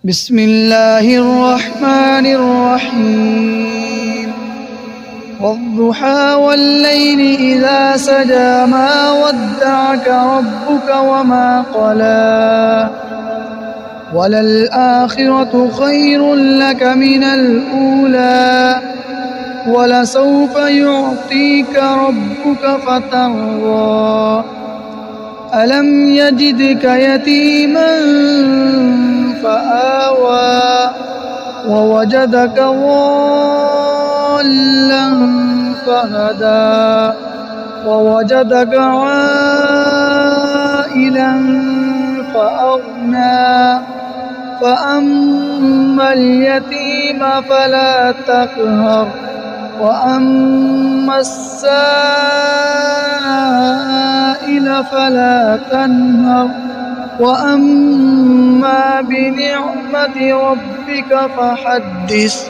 بسم الله الرحمن الرحيم والضحى والليل إذا سجى ما ودعك ربك وما قلى وللآخرة خير لك من الأولى ولسوف يعطيك ربك فترضى ألم يجدك يتيما فآوى ووجدك ضالا فهدى ووجدك عائلا فأغنى فأما اليتيم فلا تقهر وأما السائل فلا تنهر وأما بنعمة ربك فحدث